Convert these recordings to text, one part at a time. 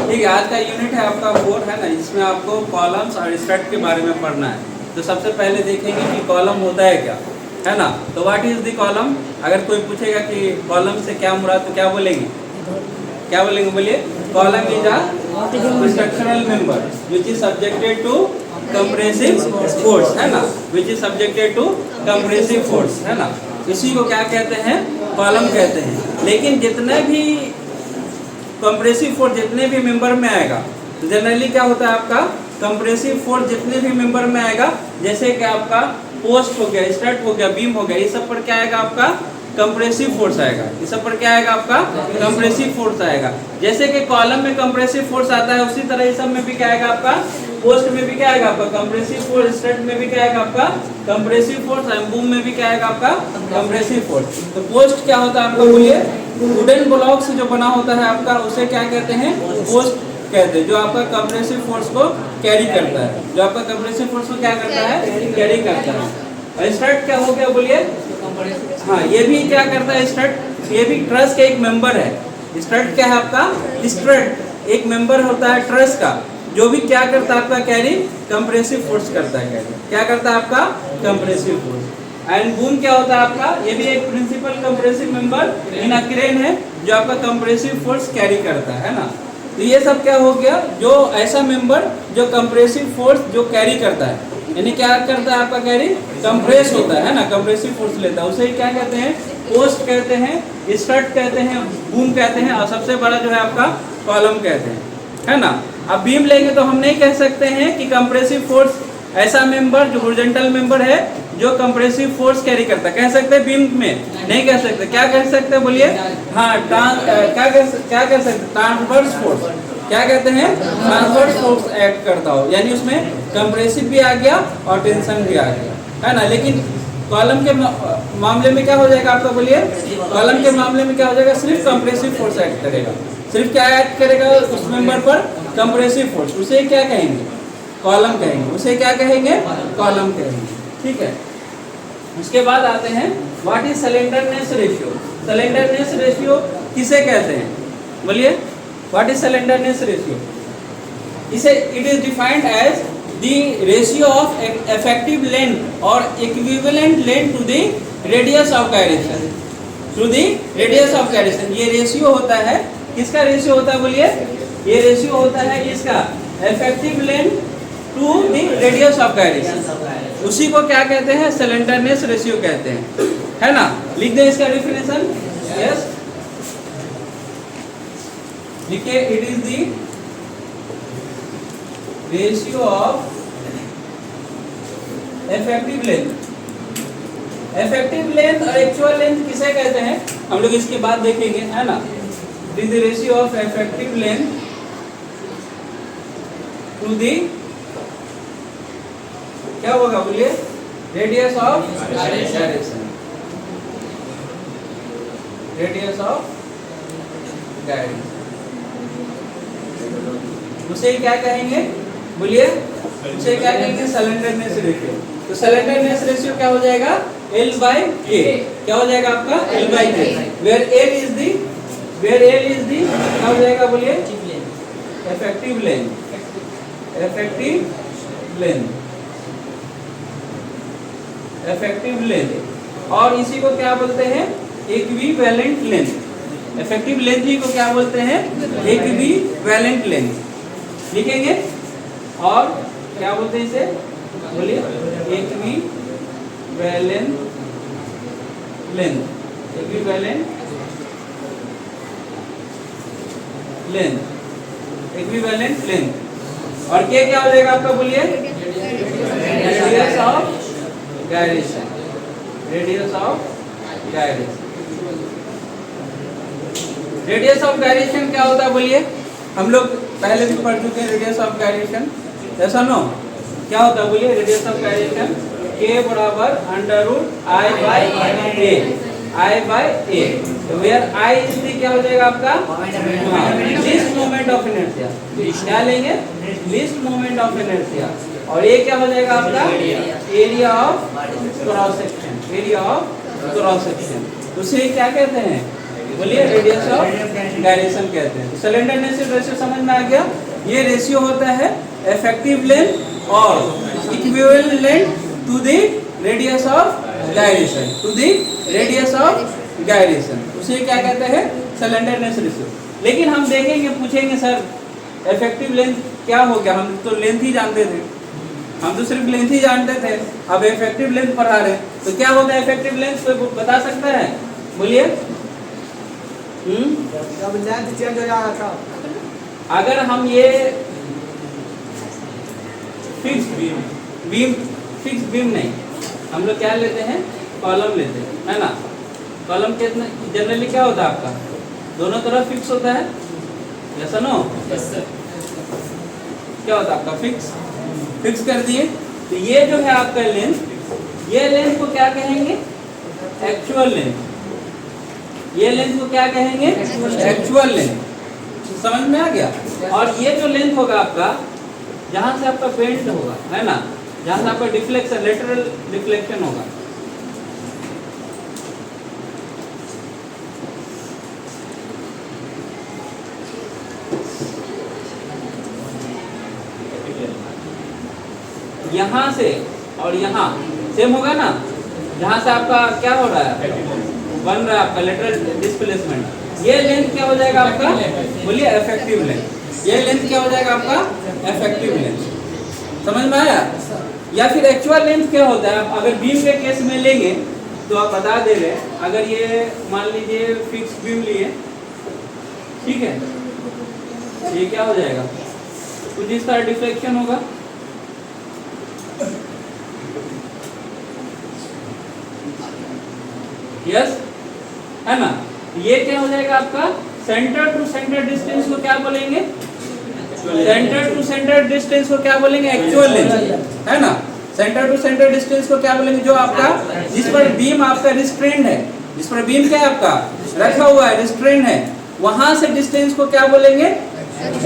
ठीक है, आज का यूनिट है आपका 4 है ना, इसमें आपको कॉलम्स और स्ट्रट के बारे में पढ़ना है। तो सबसे पहले देखेंगे कि कॉलम होता है क्या, है ना। तो व्हाट इज द कॉलम। अगर कोई पूछेगा कि कॉलम से क्या मुराद, तो क्या बोलेंगे, क्या बोलेंगे, बोलिए। Column is a structural member which is subjected to compressive force, है ना, which is subjected to compressive force, है ना। इसी को क्या कहते हैं, कॉलम कहते हैं। लेकिन जितने भी कंप्रेसिव फोर्स जितने भी मेंबर में आएगा, जनरली क्या होता है आपका, कंप्रेसिव फोर्स जितने भी मेंबर में आएगा, जैसे कि आपका पोस्ट हो गया, स्ट्रट हो गया, बीम हो गया, ये सब पर क्या आएगा आपका कंप्रेसिव फोर्स आएगा। ये सब पर क्या आएगा आपका कंप्रेसिव फोर्स आएगा। जैसे कि कॉलम में कंप्रेसिव फोर्स आता है, उसी तरह ये सब में भी क्या आएगा आपका, पोस्ट में भी क्या आएगा आपका कंप्रेसिव फोर्स, स्ट्रट में भी क्या आएगा आपका कंप्रेसिव फोर्स, एंड बूम में भी क्या आएगा आपका कंप्रेसिव फोर्स। तो पोस्ट क्या होता है आपका, बोलिए। वुडन ब्लॉक से जो बना होता है आपका, उसे क्या कहते हैं, पोस्ट कहते हैं, जो आपका कंप्रेसिव फोर्स को कैरी करता है, जो आपका कंप्रेसिव फोर्स को क्या करता है, कैरी करता है। और स्ट्रट क्या हो गया, बोलिए। हाँ, ये भी क्या करता है स्ट्रट, ये भी ट्रस का एक मेंबर है। स्ट्रट क्या है आपका, स्ट्रट एक मेंबर होता है ट्रस का, जो भी क्या करता है आपका कैरी कंप्रेसिव फोर्स करता है, कैरी क्या करता है आपका कंप्रेसिव फोर्स। एंड बूम क्या होता है आपका, ये भी एक principal compressive member in a crane है, जो आपका कंप्रेसिव फोर्स कैरी करता है ना। तो ये सब क्या हो गया, जो ऐसा मेंबर जो कंप्रेसिव फोर्स जो कैरी करता है, यानी क्या करता है आपका कैरी, कंप्रेस होता है ना, कंप्रेसिव फोर्स लेता है, उसे क्या कहते हैं, पोस्ट कहते हैं, स्ट्रट कहते हैं, बूम कहते हैं, और सबसे बड़ा जो है आपका कॉलम कहते हैं, है ना। अब बीम लेंगे तो हम नहीं कह सकते हैं कि कंप्रेसिव फोर्स ऐसा मेंबर जो हॉरिजॉन्टल मेंबर है जो कंप्रेसिव फोर्स कैरी करता है, कह सकते हैं बीम में, नहीं कह सकते। क्या कह सकते हैं, बोलिए। हाँ, क्या कह सकते, ट्रांसवर्स फोर्स, क्या कहते हैं, ट्रांसवर्स फोर्स एक्ट करता हो, यानी उसमें कंप्रेसिव भी आ गया और टेंशन भी आ गया, है ना। लेकिन कॉलम के मामले में क्या हो जाएगा आपका, बोलिए। कॉलम के मामले में क्या हो जाएगा, सिर्फ कंप्रेसिव फोर्स एक्ट करेगा, सिर्फ क्या एक्ट करेगा उस मेंबर पर, कंप्रेसिव फोर्स, उसे क्या कहेंगे, कॉलम कहेंगे, उसे क्या कहेंगे, कॉलम कहेंगे, ठीक है। उसके बाद आते हैं what is slenderness ratio. Slenderness ratio किसे कहते हैं, बोलिए। व्हाट इज स्लेंडरनेस रेशियो, इसे it is defined as the ratio of effective length और equivalent length to the radius of gyration, to the radius of gyration. ये ratio होता है, किसका रेशियो होता है, बोलिए। ये रेशियो होता है इसका effective length to the radius of gyration, उसी को क्या कहते हैं, स्लेंडरनेस रेशियो कहते हैं, है ना। लिख दे इसका डेफिनेशन, यस लिखिए। It is the ratio of effective length, effective length और एक्चुअल लेंथ किसे कहते हैं, हम लोग इसके बाद देखेंगे, है ना। It is the ratio of effective length to the, क्या होगा, बोलिए, radius of gyration, radius of gyration, उसे क्या कहेंगे, बोलिए। उसे क्या कहेंगे, स्लेंडरनेस रेशियो। तो स्लेंडरनेस रेशियो क्या हो जाएगा, L/K, क्या हो जाएगा आपका L/K, where L is the, क्या हो जाएगा, बोलिए, effective length, effective length, effective length. और इसी को क्या बोलते हैं, इक्विवेलेंट लेंथ। इफेक्टिव लेंथ ही को क्या बोलते हैं, इक्विवेलेंट लेंथ लिखेंगे। और क्या बोलते हैं इसे, बोलिए, equivalent length, equivalent length, equivalent length. और क्या हो जाएगा आपका, बोलिए, radius of gyration, radius of gyration. Radius of gyration क्या होता है, बोलिए। हम लोग पहले भी पढ़ चुके हैं रेडियस ऑफ गायरेशन, ऐसा नो, क्या होता है, बोलिए। रेडियस ऑफ गायरेशन K बराबर √I/A, I/A, where I is the, क्या हो जाएगा आपका, लीस्ट मोमेंट ऑफ इनर्शिया, क्या लेंगे, लीस्ट मोमेंट ऑफ इनर्शिया। और ये क्या हो जाएगा आपका, area of cross section, area of cross section, उसे क्या कहते हैं, बोलिए रेडियस ऑफ गायरेशन कहते हैं। स्लेंडरनेस रेशियो समझ में आ गया। ये रेशियो होता है इफेक्टिव लेंथ और equivalent length to the radius of gyration, to the radius of gyration, उसे क्या कहते हैं? Slenderness ratio. लेकिन हम देखेंगे, पूछेंगे सर इफेक्टिव लेंथ क्या हो गया? हम तो लेंथ ही जानते थे, हम तो सिर्फ लेंथ ही जानते थे, अब इफेक्टिव लेंथ पढ़ा रहे हैं, तो क्या होगा इफेक्टिव लेंथ? कोई बता सकता है? बोलिए। जब लेंथ चेंज हो जाएगा था, अगर हम ये फिक्स बीम नहीं, हम लोग क्या लेते हैं? कॉलम लेते हैं, है ना। कॉलम कितना जनरली क्या होता है आपका? दोनों तरफ फिक्स होता है, ऐसा नो? क्या होता है आपका? फिक्स कर दिए। तो ये जो है आपका लेंथ, ये लेंथ को क्या कहेंगे? Actual length. ये लेंथ को क्या कहेंगे? Actual length. समझ में आ गया? और ये जो लेंथ होगा आपका, जहां से आपका बेंड होगा, है ना, जहां से आपका डिफ्लेक्शन, लेटरल डिफ्लेक्शन होगा, यहाँ से और यहाँ सेम होगा ना, जहाँ से आपका क्या हो रहा है? बन रहा है आपका लेटरल डिस्प्लेसमेंट। ये लेंथ क्या हो जाएगा आपका? बोलिए इफेक्टिव लेंथ। ये लेंथ क्या हो जाएगा आपका? Effective length. समझ में आया? या फिर एक्चुअल लेंथ क्या होता है? अगर बीम के केस में लेंगे तो आप बता दे रहे, अगर ये मान लीजिए फिक्स बीम लिए, ठीक है, ये क्या हो जाएगा? कुछ इस तरह डिफ्लेक्शन होगा, यस, है ना। ये क्या हो जाएगा आपका? सेंटर टू सेंटर डिस्टेंस को क्या बोलेंगे? सेंटर टू सेंटर डिस्टेंस को क्या बोलेंगे? एक्चुअल लेंथ, है ना। सेंटर टू सेंटर डिस्टेंस को क्या बोलेंगे? जो आपका जिस पर बीम आपका रिस्ट्रेंड है, जिस पर बीम क्या है आपका रखा हुआ है, रिस्ट्रेंड है, वहां से डिस्टेंस को क्या बोलेंगे?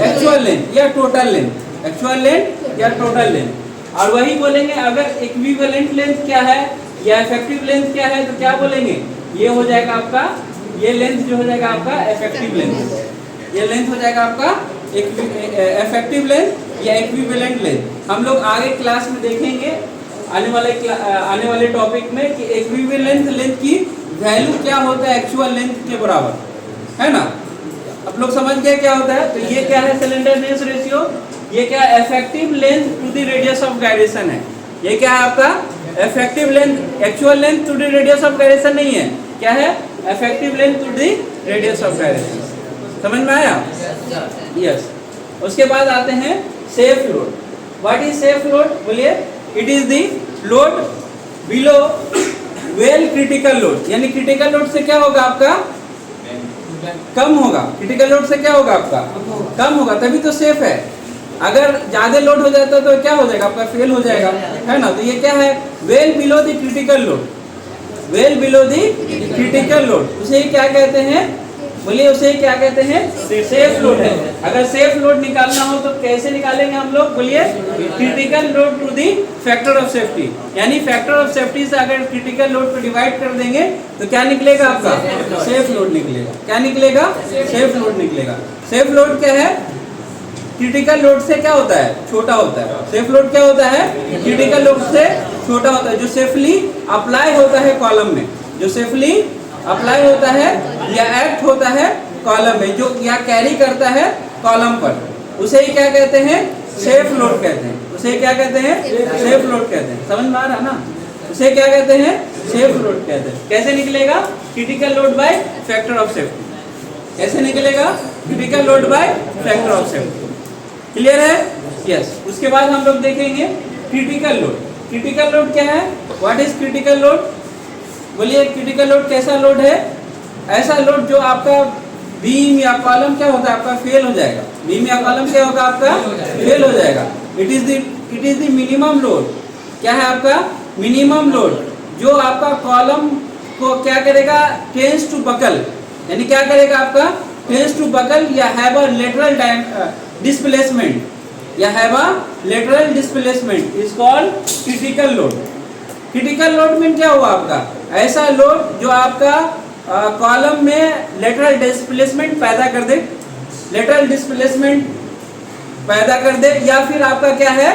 एक्चुअल लेंथ या टोटल लेंथ। एक्चुअल लेंथ या टोटल लेंथ। और वही बोलेंगे अगर इक्विवेलेंट लेंथ क्या है या इफेक्टिव लेंथ क्या है, तो क्या बोलेंगे? ये हो जाएगा आपका, ये लेंथ जो हो जाएगा आपका इफेक्टिव लेंथ। ये लेंथ हो जाएगा आपका इफेक्टिव लेंथ या इक्विवेलेंट लेंथ। हम लोग आगे क्लास में देखेंगे आने वाले टॉपिक में कि इक्विवेलेंट लेंथ की वैल्यू क्या होता है एक्चुअल लेंथ के बराबर, है ना। आप लोग समझ गए क्या होता है? तो ये क्या है? Slenderness ratio. ये क्या है? Effective length to the radius of gyration है। ये क्या है आपका? Effective length. Actual length to the radius of gyration नहीं है, क्या है? Effective length to the radius of gyration. समझ में आया? यस। उसके बाद आते हैं safe load. What is safe load? बोलिए। It is the load below well critical load. यानी क्रिटिकल लोड से क्या होगा आपका? कम होगा। क्रिटिकल लोड से क्या होगा आपका? कम होगा, तभी तो सेफ है। अगर ज्यादा लोड हो जाता तो क्या हो जाएगा आपका? फेल हो जाएगा, है ना। तो ये क्या है? Well below the critical load. Well below the critical load, उसे क्या कहते हैं? बोलिए, उसे क्या कहते हैं? सेफ लोड है। अगर सेफ लोड निकालना हो तो कैसे निकालेंगे हम लोग? बोलिए, critical load to the factor of safety. यानी फैक्टर ऑफ सेफ्टी से अगर क्रिटिकल लोड को डिवाइड कर देंगे तो क्या निकलेगा आपका? सेफ लोड निकलेगा। क्या निकलेगा? सेफ लोड निकलेगा। सेफ लोड क्या है? क्रिटिकल लोड से क्या होता है? छोटा होता है। सेफ लोड क्या होता है? क्रिटिकल लोड से छोटा होता है, जो सेफली अप्लाई होता है कॉलम में, जो सेफली अप्लाई होता है या एक्ट होता है कॉलम में, जो या कैरी करता है कॉलम पर, उसे ही क्या कहते हैं? सेफ लोड कहते हैं। उसे क्या कहते हैं? सेफ लोड कहते हैं। समझ में आ रहा है ना? उसे क्या कहते हैं? सेफ लोड कहते हैं। कैसे निकलेगा? Critical load by factor of safety. कैसे निकलेगा? Critical load by factor of safety. Clear है? यस। उसके बाद हम लोग देखेंगे क्रिटिकल लोड। क्रिटिकल लोड क्या है? What is critical load? बोलिए, क्रिटिकल लोड कैसा लोड है? ऐसा लोड जो आपका बीम या कॉलम क्या होता है आपका? फेल हो जाएगा। बीम या कॉलम क्या होगा आपका? फेल हो जाएगा। It is the minimum load. क्या है आपका? मिनिमम लोड, जो आपका कॉलम को क्या करेगा? Tends to buckle. यानी क्या करेगा आपका? टेंस टू बकल या हैव अ लेटरल डिस्प्लेसमेंट या have a lateral displacement is called critical load. Critical load में क्या हुआ आपका? ऐसा लोड जो आपका कॉलम में लेटरल डिस्प्लेसमेंट पैदा कर दे, लेटरल डिस्प्लेसमेंट पैदा कर दे, या फिर आपका क्या है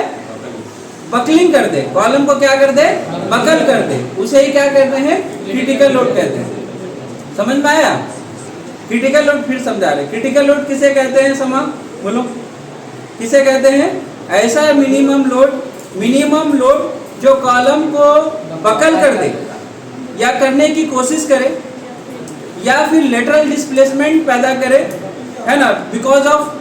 बकलिंग कर दे, कॉलम को क्या कर दे बकल कर दे, उसे ही क्या कहते हैं क्रिटिकल लोड कहते हैं। समझ में आया? क्रिटिकल लोड फिर समझा रहे, क्रिटिकल लोड किसे कहते हैं समा बोलो, किसे कहते हैं? ऐसा मिनिमम लोड जो कॉलम को बकल कर दे या करने की कोशिश करे या फिर लेटरल डिस्प्लेसमेंट पैदा करे, है ना, बिकॉज ऑफ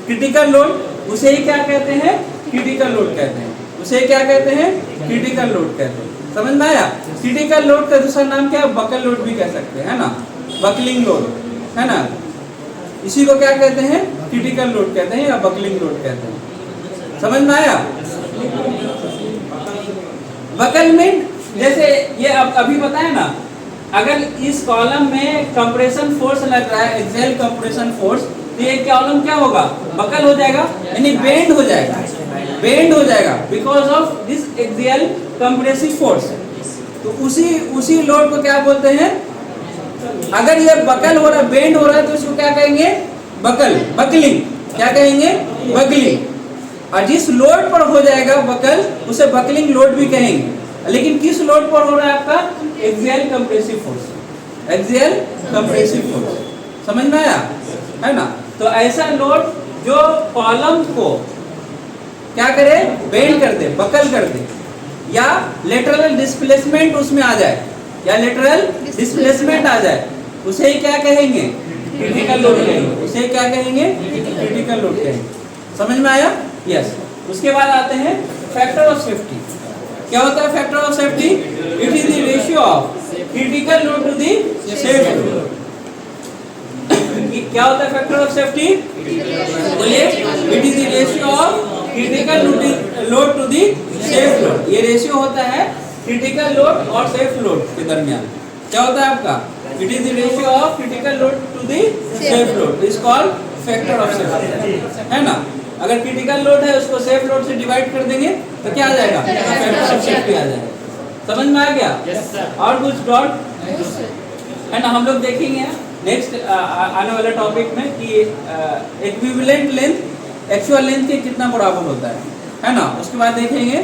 क्रिटिकल लोड, उसे ही क्या कहते हैं क्रिटिकल लोड कहते हैं, उसे क्या कहते हैं क्रिटिकल लोड कहते हैं। समझ में आया? क्रिटिकल लोड का दूसरा नाम क्या है? बकल लोड भी कह सकते हैं, है ना, बकलिंग लोड, है ना, इसी को क्या कहते हैं क्रिटिकल लोड कहते हैं या बकलिंग लोड कहते हैं। समझ में आया? बकलमेंट जैसे ये अभी बताया ना, अगर इस कॉलम में कंप्रेशन फोर्स लग रहा है, एक्सियल कंप्रेशन फोर्स, तो ये कॉलम क्या होगा बकल हो जाएगा, यानी बेंड हो जाएगा, बेंड हो जाएगा because of this axial compressive force. तो उसी लोड को क्या बोलते हैं? अगर ये बकल हो रहा है, बेंड हो रहा है, तो इसको क्या कहेंगे बकलिंग, क्या कहेंगे बकलिंग। और जिस लोड पर हो जाएगा बकल, उसे बकलिंग लोड भी कहेंगे। लेकिन किस लोड पर हो रहा है आपका? Axial compressive force, axial compressive force. समझ में आया? है ना? तो ऐसा लोड जो कॉलम को क्या करे बेंड कर दे, बकल कर दे, या लेटरल डिस्प्लेसमेंट उसमें आ जाए, या लेटरल डिस्प्लेसमेंट आ जाए, उसे ही क्या कहेंगे क्रिटिकल लोड कहेंगे, उसे क्या कहेंगे क्रिटिकल लोड कहेंगे। समझ में आया? यस। उसके बाद आते हैं फैक्टर ऑफ सेफ्टी। क्या होता है factor of safety? It is the ratio of critical load to the safe load. क्या होता है फैक्टर ऑफ सेफ्टी? बोलिए, it is the ratio of critical load to the safe load. ये ratio होता है क्रिटिकल लोड और safe load के दरमियान। क्या होता है आपका? It is the ratio of critical load to the safe load, is called factor of safety, है ना। अगर क्रिटिकल लोड है उसको सेफ लोड से डिवाइड कर देंगे तो क्या आ जाएगा फैक्टर ऑफ सेफ्टी आ जाएगा। समझ में आ गया? और कुछ डॉट है ना, हम लोग देखेंगे नेक्स्ट आने वाले टॉपिक में कि इक्विवेलेंट लेंथ एक्चुअल लेंथ के कितना बराबर होता है ना। उसके बाद देखेंगे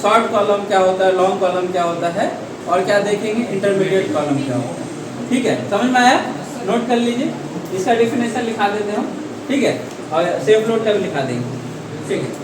शॉर्ट कॉलम क्या होता है, लॉन्ग कॉलम क्या होता है, और क्या देखेंगे इंटरमीडिएट कॉलम क्या होता है। ठीक है, समझ में आया? नोट कर लीजिए, इसका डेफिनेशन लिखा देते हम, ठीक है, और सेफ लोड का भी लिखा देंगे, ठीक है।